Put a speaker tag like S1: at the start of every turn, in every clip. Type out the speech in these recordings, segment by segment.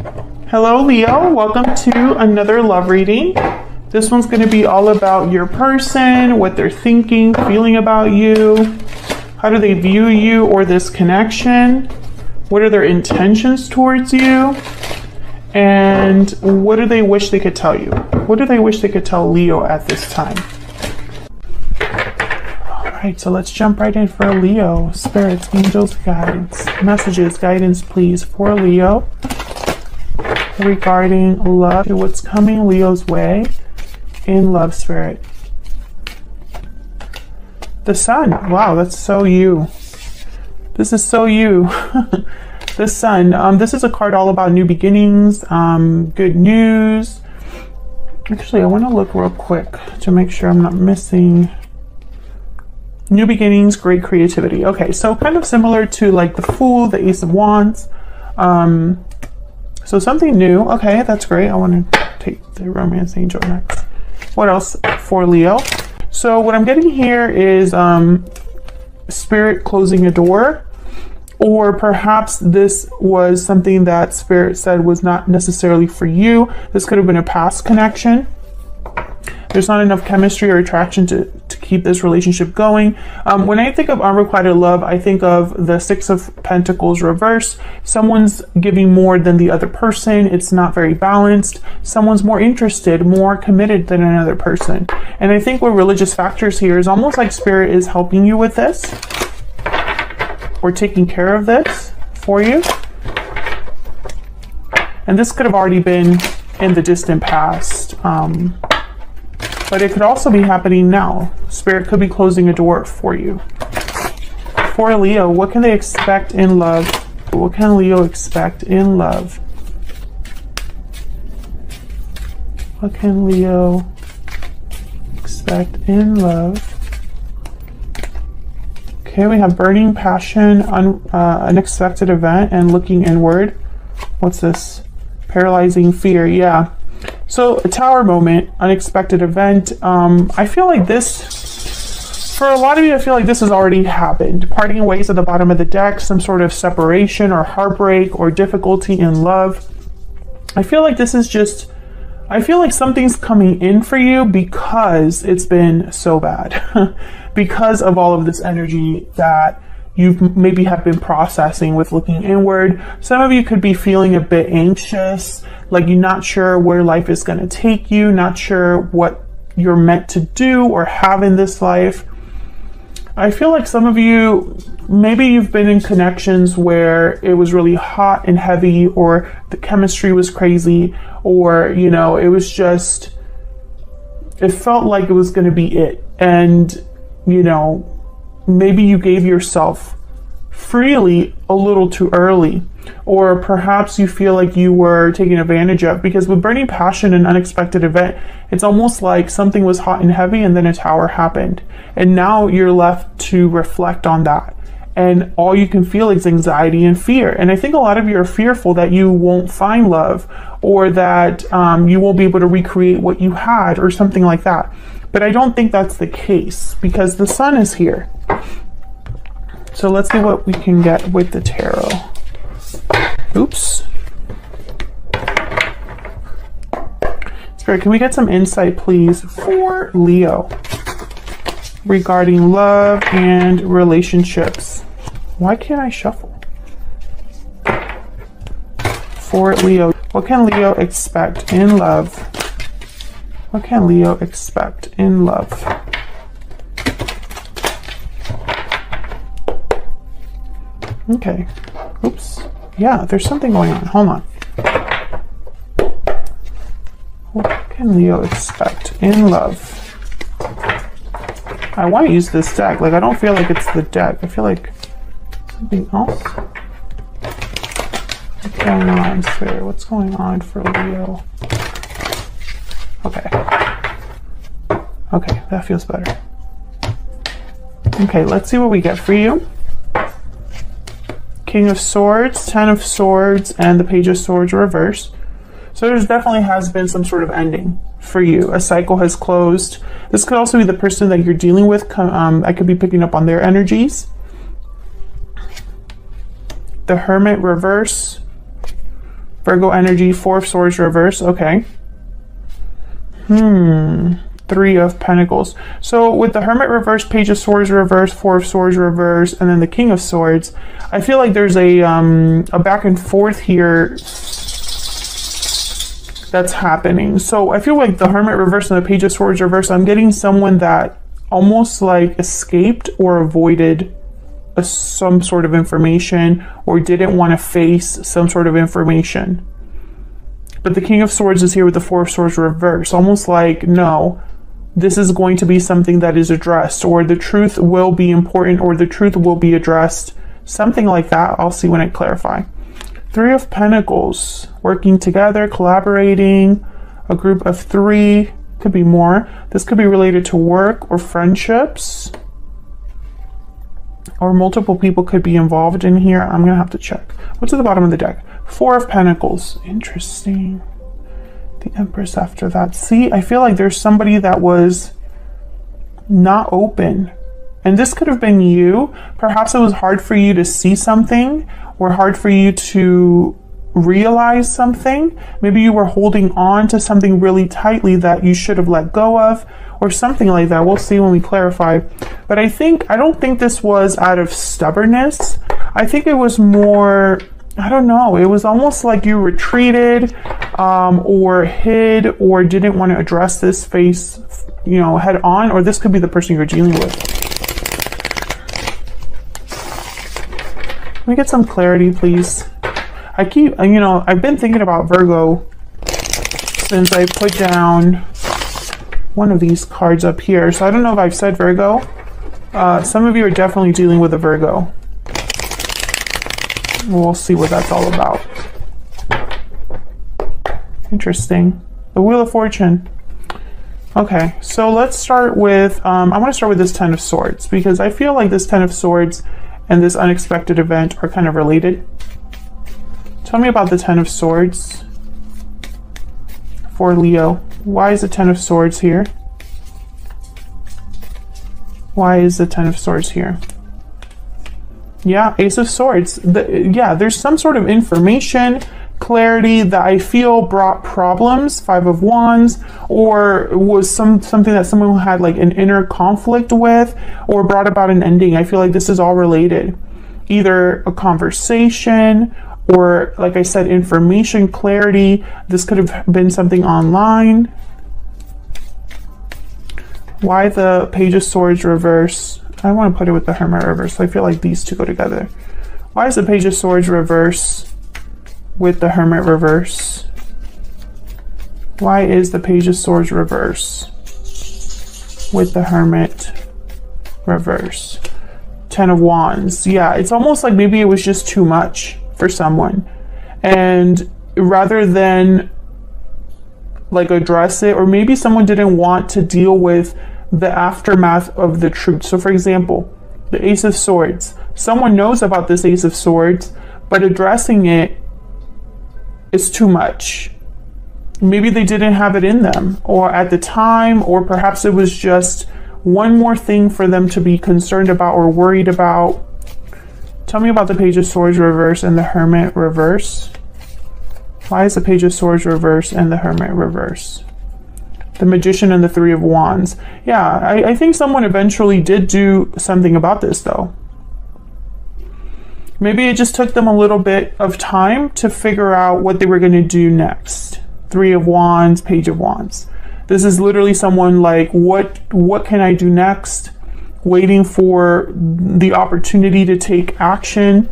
S1: Hello, Leo. Welcome to another love reading. This one's going to be all about your person, what they're thinking, feeling about you. How do they view you or this connection? What are their intentions towards you? And what do they wish they could tell you? What do they wish they could tell Leo at this time? All right, so let's jump right in for Leo. Spirits, angels, guides, messages, guidance, please, for Leo. Regarding love, what's coming Leo's way in love, spirit. The Sun. Wow, that's so you. This is so you. The Sun. This is a card all about new beginnings, good news. Actually, I want to look real quick to make sure I'm not missing. New beginnings, great creativity. Okay, so kind of similar to like the Fool, the Ace of Wands. So something new. Okay, that's great. I want to take the Romance Angel next. What else for Leo? So what I'm getting here is Spirit closing a door, or perhaps this was something that Spirit said was not necessarily for you. This could have been a past connection. There's not enough chemistry or attraction to keep this relationship going. When I think of unrequited love, I think of the Six of Pentacles reverse. Someone's giving more than the other person. It's not very balanced. Someone's more interested, more committed than another person. And I think with religious factors here is almost like Spirit is helping you with this, or taking care of this for you. And this could have already been in the distant past. But it could also be happening now. Spirit could be closing a door for you. For Leo, what can they expect in love? What can Leo expect in love? What can Leo expect in love? Okay, we have burning passion, unexpected event, and looking inward. What's this? Paralyzing fear. Yeah. So a Tower moment, unexpected event. I feel like this, for a lot of you, I feel like this has already happened. Parting ways at the bottom of the deck, some sort of separation or heartbreak or difficulty in love. I feel like this is just, I feel like something's coming in for you because it's been so bad. Because of all of this energy that you maybe have been processing with looking inward. Some of you could be feeling a bit anxious, like you're not sure where life is going to take you, not sure what you're meant to do or have in this life. I feel like some of you, maybe you've been in connections where it was really hot and heavy, or the chemistry was crazy, or, you know, it was just, it felt like it was going to be it. And, you know, maybe you gave yourself freely a little too early, or perhaps you feel like you were taken advantage of, because with burning passion and unexpected event, it's almost like something was hot and heavy and then a tower happened. And now you're left to reflect on that. And all you can feel is anxiety and fear. And I think a lot of you are fearful that you won't find love, or that you won't be able to recreate what you had, or something like that. But I don't think that's the case, because the Sun is here. So let's see what we can get with the tarot. Oops. Spirit, can we get some insight, please, for Leo regarding love and relationships? Why can't I shuffle? For Leo, what can Leo expect in love? What can Leo expect in love? Okay. Oops. Yeah, there's something going on. Hold on. What can Leo expect in love? I want to use this deck. Like, I don't feel like it's the deck. I feel like something else. What's going on, Spirit? What's going on for Leo? Okay. Okay, that feels better. Okay, let's see what we get for you. King of Swords, Ten of Swords, and the Page of Swords reverse. So there definitely has been some sort of ending for you. A cycle has closed. This could also be the person that you're dealing with. I could be picking up on their energies. The Hermit reverse. Virgo energy, Four of Swords reverse. Okay. Three of Pentacles. So with the Hermit reverse, Page of Swords reverse, Four of Swords reverse, and then the King of Swords, I feel like there's a back and forth here that's happening. So I feel like the Hermit reverse and the Page of Swords reverse, I'm getting someone that almost like escaped or avoided some sort of information, or didn't want to face some sort of information. But the King of Swords is here with the Four of Swords reverse, almost like, no, this is going to be something that is addressed, or the truth will be important, or the truth will be addressed, something like that. I'll see when I clarify. Three of Pentacles, working together, collaborating, a group of three, could be more. This could be related to work or friendships, or multiple people could be involved in here. I'm gonna have to check. What's at the bottom of the deck? Four of Pentacles. Interesting. The Empress after that. See, I feel like there's somebody that was not open, and this could have been you. Perhaps it was hard for you to see something, or hard for you to realize something. Maybe you were holding on to something really tightly that you should have let go of, or something like that. We'll see when we clarify. But I don't think this was out of stubbornness. I think it was more, I don't know, it was almost like you retreated, or hid, or didn't want to address this face, head on, or this could be the person you're dealing with. Can we get some clarity, please? I've been thinking about Virgo since I put down one of these cards up here. So I don't know if I've said Virgo. Some of you are definitely dealing with a Virgo. We'll see what that's all about. Interesting. The Wheel of Fortune. Okay, so let's start with, I want to start with this Ten of Swords, because I feel like this Ten of Swords and this unexpected event are kind of related. Tell me about the Ten of Swords for Leo. Why is the Ten of Swords here? Why is the Ten of Swords here? Yeah, Ace of Swords. There's some sort of information, clarity that I feel brought problems. Five of Wands, or was something that someone had like an inner conflict with, or brought about an ending. I feel like this is all related. Either a conversation, or like I said, information, clarity. This could have been something online. Why the Page of Swords reverse? I want to put it with the Hermit reverse, so I feel like these two go together. Why is the Page of Swords reverse with the Hermit reverse? Why is the Page of Swords reverse with the Hermit reverse? Ten of Wands. Yeah, it's almost like maybe it was just too much for someone, and rather than like address it, or maybe someone didn't want to deal with the aftermath of the truth. So for example, the Ace of Swords, someone knows about this Ace of Swords, but addressing it is too much. Maybe they didn't have it in them, or at the time, or perhaps it was just one more thing for them to be concerned about or worried about. Tell me about the Page of Swords reverse and the Hermit reverse. Why is the Page of Swords reverse and the Hermit reverse? The Magician and the Three of Wands. Yeah, I think someone eventually did do something about this though. Maybe it just took them a little bit of time to figure out what they were going to do next. Three of Wands, Page of Wands. This is literally someone like, what can I do next? Waiting for the opportunity to take action,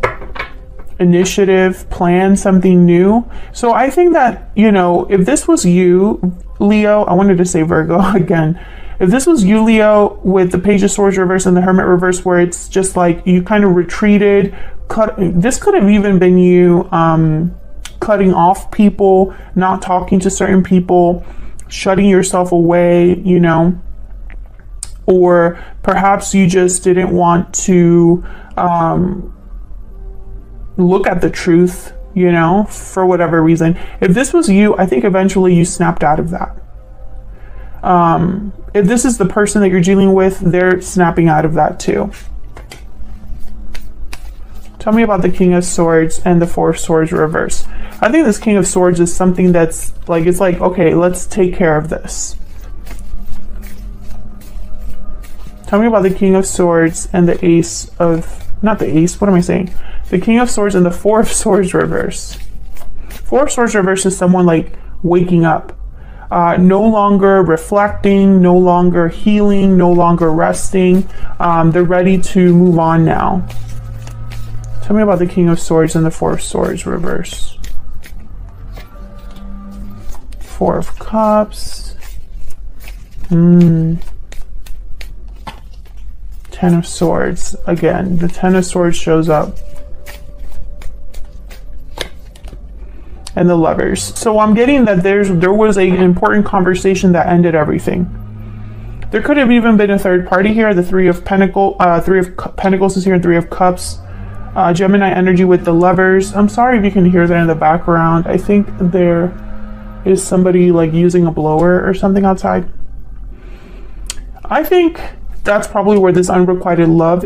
S1: initiative, plan something new. So I think that, if this was you, Leo, I wanted to say Virgo again. If this was you, Leo, with the Page of Swords reverse and the Hermit reverse, where it's just like you kind of retreated, this could have even been you cutting off people, not talking to certain people, shutting yourself away, or perhaps you just didn't want to look at the truth, for whatever reason. If this was you, I think eventually you snapped out of that. If this is the person that you're dealing with, they're snapping out of that too. Tell me about the King of Swords and the Four of Swords reverse. I think this King of Swords is something that's like, it's like, okay, let's take care of this. Tell me about the King of Swords and the Ace of, not the Ace, what am I saying? The King of Swords and the Four of Swords reverse. Four of Swords reverse is someone like waking up. No longer reflecting, no longer healing, no longer resting. They're ready to move on now. Tell me about the King of Swords and the Four of Swords reverse. Four of Cups. Ten of Swords. Again, the Ten of Swords shows up. And the Lovers. So I'm getting that there was an important conversation that ended everything. There could have even been a third party here. The Three of Pentacles is here, and Three of Cups. Gemini energy with the Lovers. I'm sorry if you can hear that in the background. I think there is somebody like using a blower or something outside. I think that's probably where this unrequited love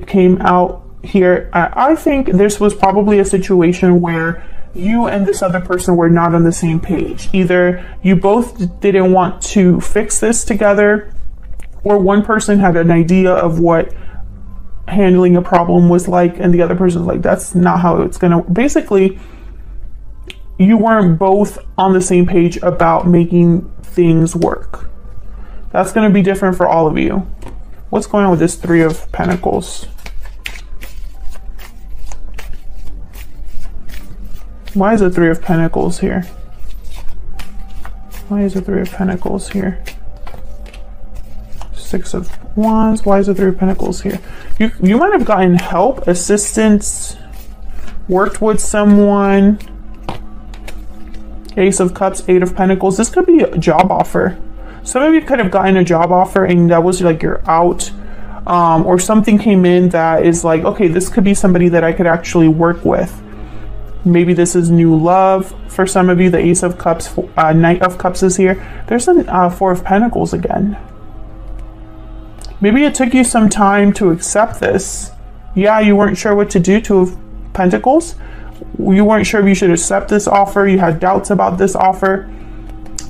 S1: came out here. I think this was probably a situation where you and this other person were not on the same page. Either you both didn't want to fix this together, or one person had an idea of what handling a problem was like, and the other person was like, that's not how it's gonna. Basically, you weren't both on the same page about making things work. That's gonna be different for all of you. What's going on with this Three of Pentacles? Why is the Three of Pentacles here? Why is the Three of Pentacles here? Six of Wands. Why is the Three of Pentacles here? You might have gotten help, assistance, worked with someone. Ace of Cups, Eight of Pentacles. This could be a job offer. Some of you could have gotten a job offer and that was like you're out. Or something came in that is like, okay, this could be somebody that I could actually work with. Maybe this is new love for some of you. The Ace of Cups, Knight of Cups is here. There's a Four of Pentacles again. Maybe it took you some time to accept this. Yeah, you weren't sure what to do. Two of Pentacles. You weren't sure if you should accept this offer. You had doubts about this offer.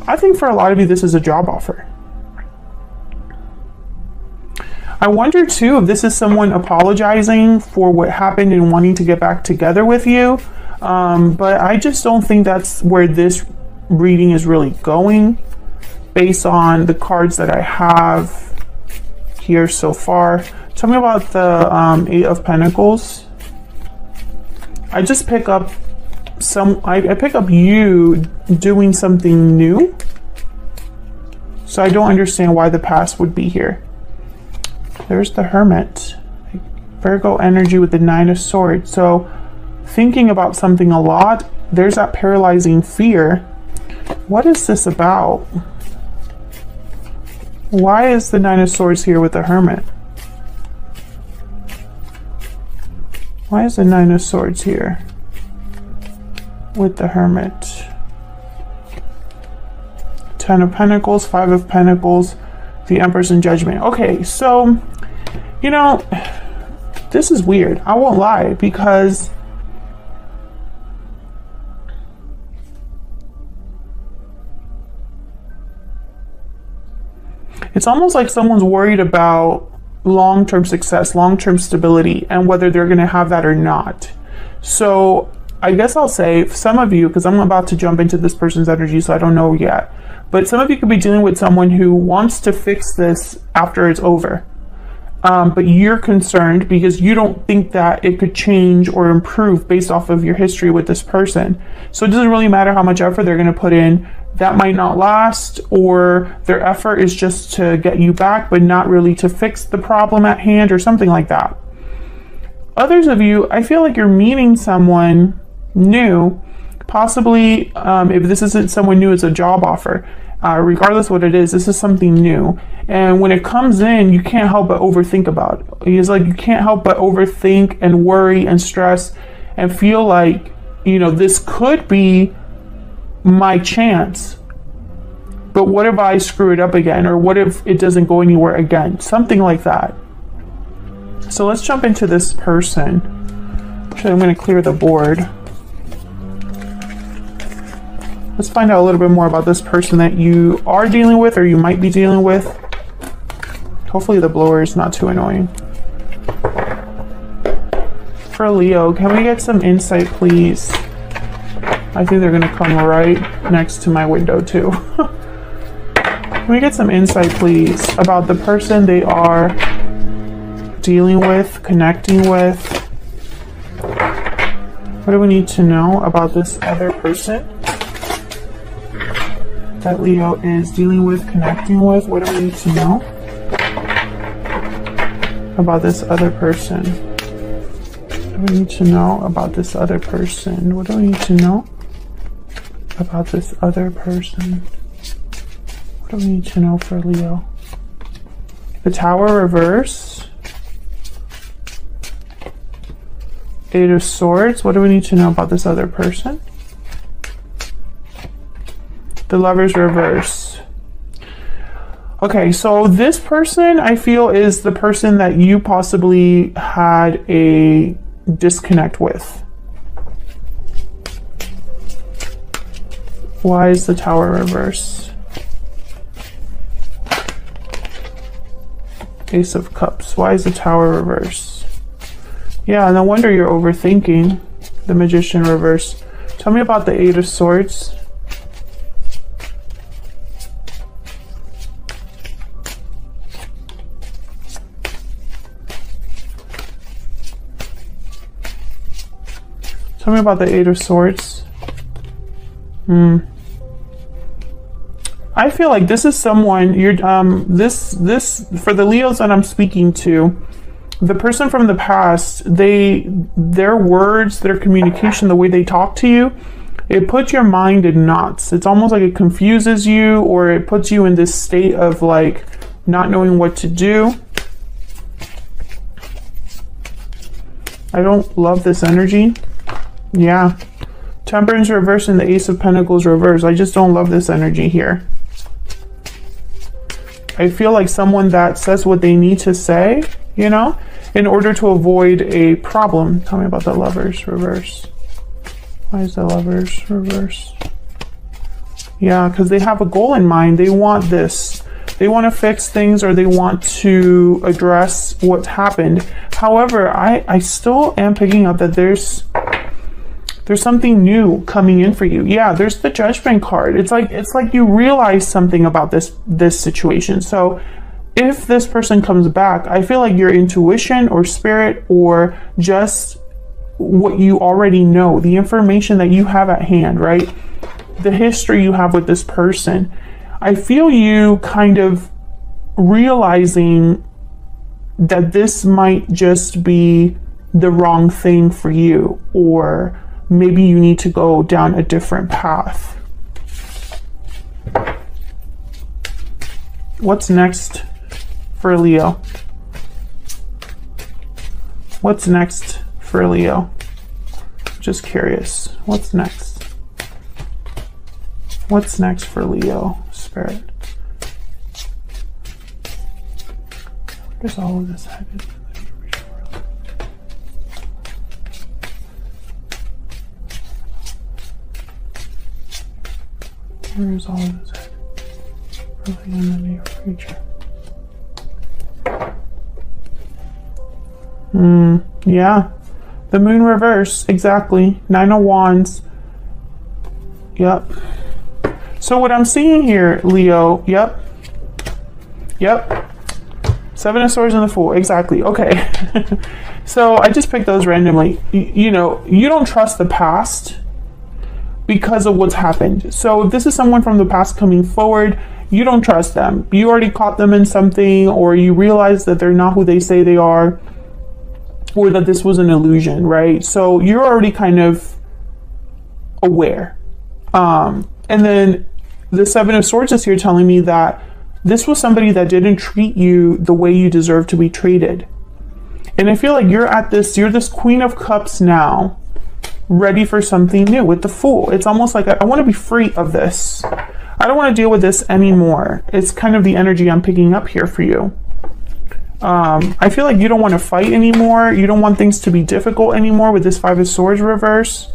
S1: I think for a lot of you, this is a job offer. I wonder too if this is someone apologizing for what happened and wanting to get back together with you. But I just don't think that's where this reading is really going based on the cards that I have here so far. Tell me about the Eight of Pentacles. I just pick up I pick up you doing something new. So I don't understand why the past would be here. There's the Hermit. Virgo energy with the Nine of Swords. So thinking about something a lot. There's that paralyzing fear. What is this about? Why is the Nine of Swords here with the Hermit? Why is the Nine of Swords here with the Hermit? Ten of Pentacles, Five of Pentacles, the Empress and Judgment. Okay, so, you know, this is weird. I won't lie, because it's almost like someone's worried about long-term success, long-term stability, and whether they're going to have that or not. So I guess I'll say some of you, because I'm about to jump into this person's energy, so I don't know yet, but some of you could be dealing with someone who wants to fix this after it's over. But you're concerned because you don't think that it could change or improve based off of your history with this person. So it doesn't really matter how much effort they're going to put in. That might not last, or their effort is just to get you back, but not really to fix the problem at hand or something like that. Others of you, I feel like you're meeting someone new, possibly if this isn't someone new, it's a job offer. Regardless what it is, this is something new. And when it comes in, you can't help but overthink about it. It's like you can't help but overthink and worry and stress and feel like, you know, this could be my chance. But what if I screw it up again? Or what if it doesn't go anywhere again? Something like that. So let's jump into this person. Actually, I'm going to clear the board. Let's find out a little bit more about this person that you are dealing with or you might be dealing with. Hopefully the blower is not too annoying. For Leo, can we get some insight, please? I think they're going to come right next to my window too. Can we get some insight, please, about the person they are dealing with, connecting with? What do we need to know about this other person that Leo is dealing with, connecting with? What do we need to know about this other person? What do we need to know about this other person? What do we need to know about this other person? What do we need to know for Leo? The Tower reverse. Eight of Swords. What do we need to know about this other person? The Lovers reverse. Okay, so this person I feel is the person that you possibly had a disconnect with. Why is the Tower reverse? Ace of Cups. Why is the Tower reverse? Yeah, no wonder you're overthinking. The Magician reverse. Tell me about the Eight of Swords. Tell me about the Eight of Swords. I feel like this is someone you're this for the Leos that I'm speaking to, the person from the past, their words, their communication, the way they talk to you, it puts your mind in knots. It's almost like it confuses you, or it puts you in this state of like not knowing what to do. I don't love this energy. Yeah. Temperance reverse and the Ace of Pentacles reverse. I just don't love this energy here. I feel like someone that says what they need to say, you know, in order to avoid a problem. Tell me about the Lovers reverse. Why is the Lovers reverse? Yeah, because they have a goal in mind. They want this. They want to fix things, or they want to address what's happened. However, I still am picking up that there's something new coming in for you. Yeah, there's the Judgment card. It's like you realize something about this situation. So if this person comes back, I feel like your intuition or spirit, or just what you already know, the information that you have at hand, right? The history you have with this person. I feel you kind of realizing that this might just be the wrong thing for you, or maybe you need to go down a different path. What's next for Leo? What's next for Leo? Just curious. What's next? What's next for Leo, Spirit? Where's all of this headed? Where is all of this headed? Really in the near future. Yeah. The Moon reverse, exactly. Nine of Wands. Yep. So what I'm seeing here, Leo, yep. Seven of Swords and the Fool, exactly. Okay. So I just picked those randomly. You know, you don't trust the past because of what's happened. So if this is someone from the past coming forward, you don't trust them. You already caught them in something, or you realize that they're not who they say they are, or that this was an illusion, right? So you're already kind of aware. And then the Seven of Swords is here telling me that this was somebody that didn't treat you the way you deserve to be treated. And I feel like you're this Queen of Cups now, ready for something new with the Fool. It's almost like I want to be free of this. I don't want to deal with this anymore. It's kind of the energy I'm picking up here for you. I feel like you don't want to fight anymore. You don't want things to be difficult anymore with this Five of Swords reverse.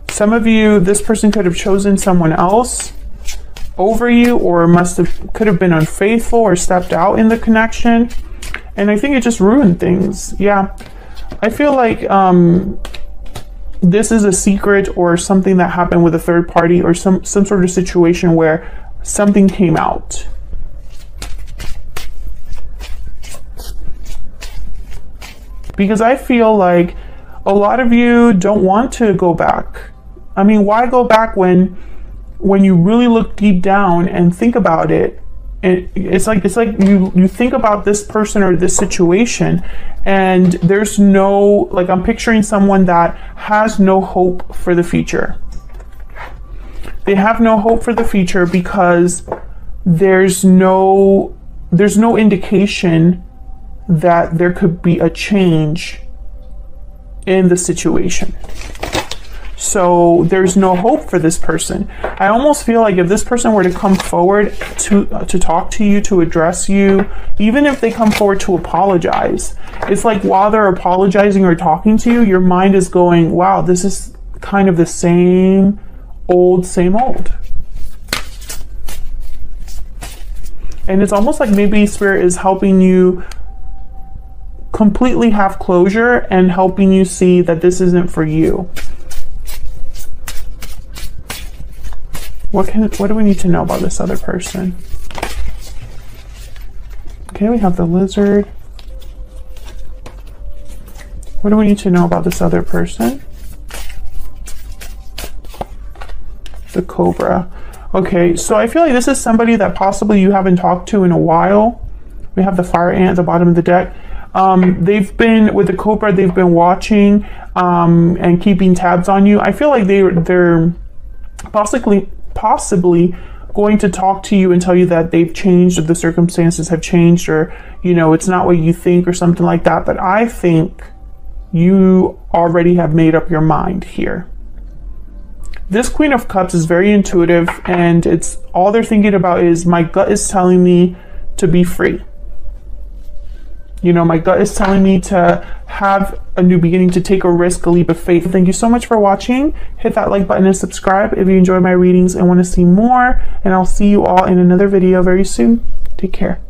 S1: Some of you, this person could have chosen someone else over you, or could have been unfaithful or stepped out in the connection. And I think it just ruined things. Yeah. I feel like this is a secret or something that happened with a third party, or some sort of situation where something came out. Because I feel like a lot of you don't want to go back. I mean, why go back when you really look deep down and think about it? It's like you think about this person or this situation, and there's no, like, I'm picturing someone that has no hope for the future. They have no hope for the future because there's no indication that there could be a change in the situation. So there's no hope for this person. I almost feel like if this person were to come forward to talk to you, to address you, even if they come forward to apologize, it's like while they're apologizing or talking to you, your mind is going, wow, this is kind of the same old. And it's almost like maybe Spirit is helping you completely have closure and helping you see that this isn't for you. What do we need to know about this other person? Okay, we have the Lizard. What do we need to know about this other person? The Cobra. Okay, so I feel like this is somebody that possibly you haven't talked to in a while. We have the Fire Ant at the bottom of the deck. They've been, with the Cobra, they've been watching and keeping tabs on you. I feel like they're possibly going to talk to you and tell you that they've changed, or the circumstances have changed, or, you know, it's not what you think, or something like that. But I think you already have made up your mind here. This Queen of Cups is very intuitive, and it's all they're thinking about is, my gut is telling me to be free. You know, my gut is telling me to have a new beginning, to take a risk, a leap of faith. Thank you so much for watching. Hit that like button and subscribe if you enjoy my readings and want to see more. And I'll see you all in another video very soon. Take care.